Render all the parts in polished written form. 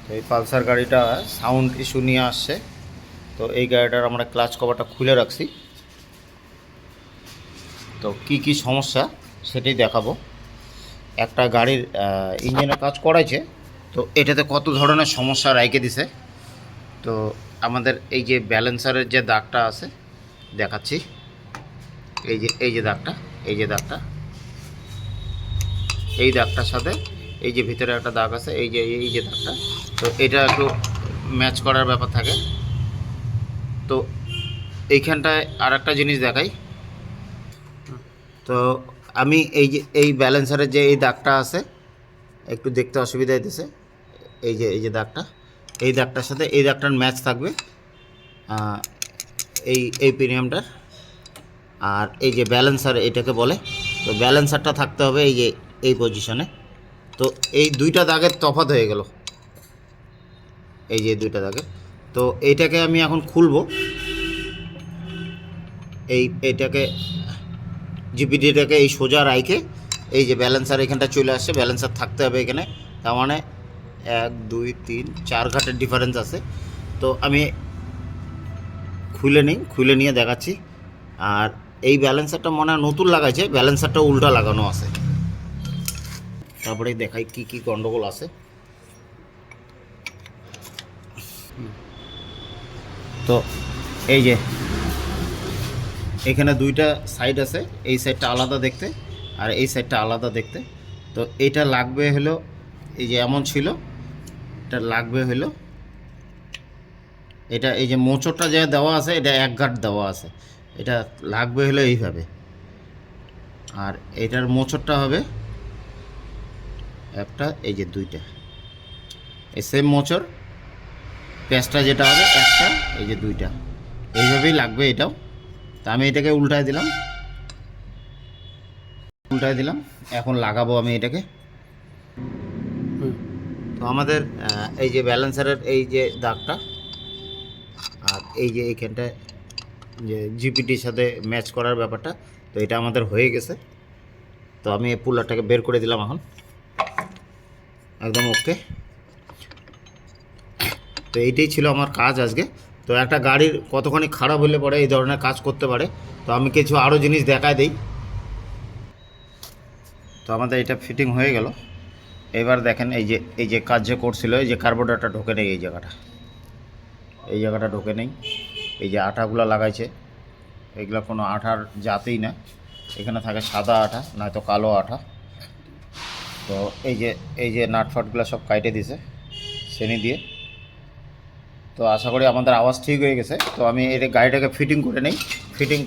তো এই পালসার গাড়িটা সাউন্ড ইস্যু নিয়ে আসছে। তো এই গাড়িটার আমরা ক্লাচ কভারটা খুলে রাখছি। তো কি কি সমস্যা সেটাই দেখাবো। একটা গাড়ির ইঞ্জিনের কাজ করাইছে, তো এটাতে কত ধরনের সমস্যা রেখে দিছে। তো আমাদের এই যে ব্যালেন্সারের যে দাগটা আছে দেখাচ্ছি। এই যে দাগটা, এই দাগটার সাথে এই যে ভিতরে একটা দাগ আছে, এই যে দাগটা, তো এটা একটু ম্যাচ করার ব্যাপার থাকে। তো এইখানটায় আর একটা জিনিস দেখাই। তো আমি এই ব্যালেন্সারের যে এই দাগটা আছে, একটু দেখতে অসুবিধা হইতেছে। এই যে দাগটা, এই দাগটার সাথে এই দাগটার ম্যাচ থাকবে এই প্রিমিয়ামটার। আর এই যে ব্যালেন্সার এটাকে বলে, তো ব্যালেন্সারটা থাকতে হবে এই পজিশনে। তো এই দুইটা দাগের তফাৎ হয়ে গেল, এই যে দুইটা দাগের। তো এইটাকে আমি এখন খুলবো। এইটাকে জিপিডিটাকে এই সোজা রাইখে এই যে ব্যালেন্সার এখানটা চলে আসছে, ব্যালেন্সার থাকতে হবে এখানে। তার মানে 1 2 3 4 ঘাটের ডিফারেন্স আছে। তো আমি খুলে নিয়ে দেখাচ্ছি। আর এই ব্যালেন্সারটা মনে হয় নতুন লাগাইছে, ব্যালেন্সারটা উল্টা লাগানো আছে। তারপরে দেখাই কি কি গন্ডগোল আছে। তো এই যে এখানে দুইটা সাইড আছে, এই সাইডটা আলাদা দেখতে আর এই সাইডটা আলাদা দেখতে। তো এটা লাগবে হলো, এই যে এমন ছিল, এটা লাগবে হলো এটা, এই যে মোচরটা যে দেওয়া আছে এটা 1 ঘাট দেওয়া আছে, এটা লাগবে হলো এইভাবে। আর এটার মোচরটা হবে একটা, এই যে দুইটা, এই সেম মোচর। পেঁচটা যেটা হবে একটা, এই যে দুইটা, এইভাবেই লাগবে এটাও। তা আমি এটাকে উল্টায় দিলাম, এখন লাগাবো আমি এটাকে। তো আমাদের এই যে ব্যালেন্সারের এই যে দাগটা আর এই যে এইখানটায় যে জিপিটির সাথে ম্যাচ করার ব্যাপারটা, তো এটা আমাদের হয়ে গেছে। তো আমি এই পুলারটাকে বের করে দিলাম, এখন একদম ওকে। তো এইটাই ছিল আমার কাজ আজকে। তো একটা গাড়ির কতখানি খারাপ হলে পরে এই ধরনের কাজ করতে পারে। তো আমি কিছু আরও জিনিস দেখায় দিই। তো আমাদের এটা ফিটিং হয়ে গেল। এবার দেখেন এই যে কাজ যে করছিল, এই যে কার্বোরেটরটা ঢোকে নেই, এই জায়গাটা ঢোকে নেই। এই যে আঠাগুলো লাগাইছে, এগুলো কোনো আঠার জাতেই না, এখানে থাকে সাদা আঠা, নয়তো কালো আঠা। তো এই যে নাটফাটগুলো সব কাটে দিছে শ্রেণী দিয়ে। তো আশা করি আমাদের আওয়াজ ঠিক হয়ে গেছে। তো আমি এটা গাড়িটাকে ফিটিং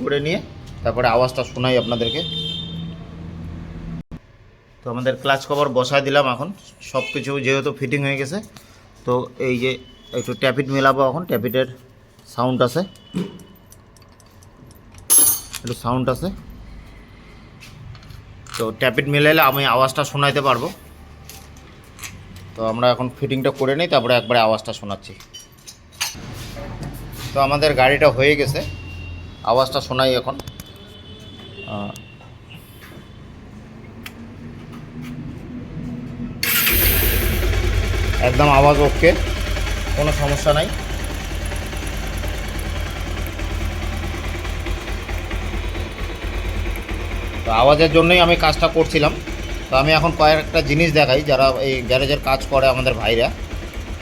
করে নিয়ে তারপরে আওয়াজটা শোনাই আপনাদেরকে। তো আমাদের ক্লাচ কভার বসায় দিলাম, এখন সব কিছু যেহেতু ফিটিং হয়ে গেছে। তো এই যে একটু ট্যাপিট মেলাবো, এখন ট্যাপিটের সাউন্ড আছে, একটু সাউন্ড আছে। তো ট্যাপিট মেলাইলে আমি আওয়াজটা শোনাইতে পারবো। তো আমরা এখন ফিটিংটা করে নিই, তারপরে একবারে আওয়াজটা শোনাচ্ছি। তো আমাদের গাড়িটা হয়ে গেছে, আওয়াজটা শোনাই এখন। একদম আওয়াজ ওকে, কোনো সমস্যা নাই। তো আওয়াজের জন্যই আমি কাজটা করছিলাম। তো আমি এখন কয়েকটা জিনিস দেখাই, যারা এই গ্যারেজের কাজ করে আমাদের ভাইরা।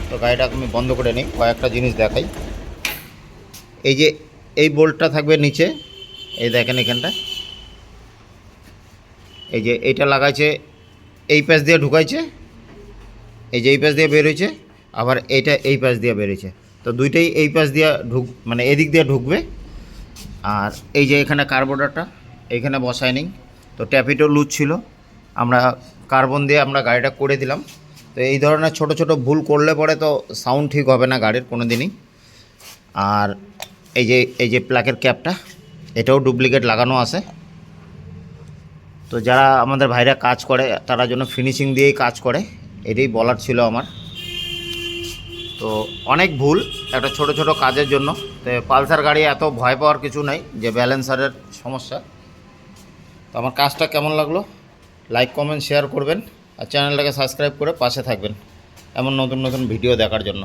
তো গাড়িটা আমি বন্ধ করে নিই, কয়েকটা জিনিস দেখাই। এই যে এই বোল্টটা থাকবে নিচে, এই দেখেন এখানটা, এই যে এইটা লাগাইছে, এই প্যাচ দিয়ে ঢুকাইছে, এই যে এই প্যাচ দিয়ে বেরোইছে, আবার এইটা এই প্যাচ দিয়ে বেরোইছে। তো দুইটাই এই প্যাচ দিয়ে মানে এদিক দিয়ে ঢুকবে। আর এই যে এখানে কার্বোরেটরটা এইখানে বসায় নিই। তো ট্যাপিটও লুজ ছিল, আমরা কার্বন দিয়ে আমরা গাড়িটা করে দিলাম। তো এই ধরনের ছোট ছোট ভুল করলে পরে তো সাউন্ড ঠিক হবে না গাড়ির কোনো দিনই। আর এই যে প্লাকের ক্যাপটা, এটাও ডুপ্লিকেট লাগানো আছে। তো যারা আমাদের ভাইরা কাজ করে তারা জন্য ফিনিশিং দিয়েই কাজ করে, এটাই বলার ছিল আমার। তো অনেক ভুল একটা ছোট ছোট কাজের জন্য। তো পালসার গাড়ি এত ভয় পাওয়ার কিছু নাই, যে ব্যালেন্সারের সমস্যা। তো আমার কাজটা কেমন লাগলো, লাইক কমেন্ট শেয়ার করবেন, আর চ্যানেলটাকে সাবস্ক্রাইব করে পাশে থাকবেন। এমন নতুন নতুন ভিডিও দেখার জন্য।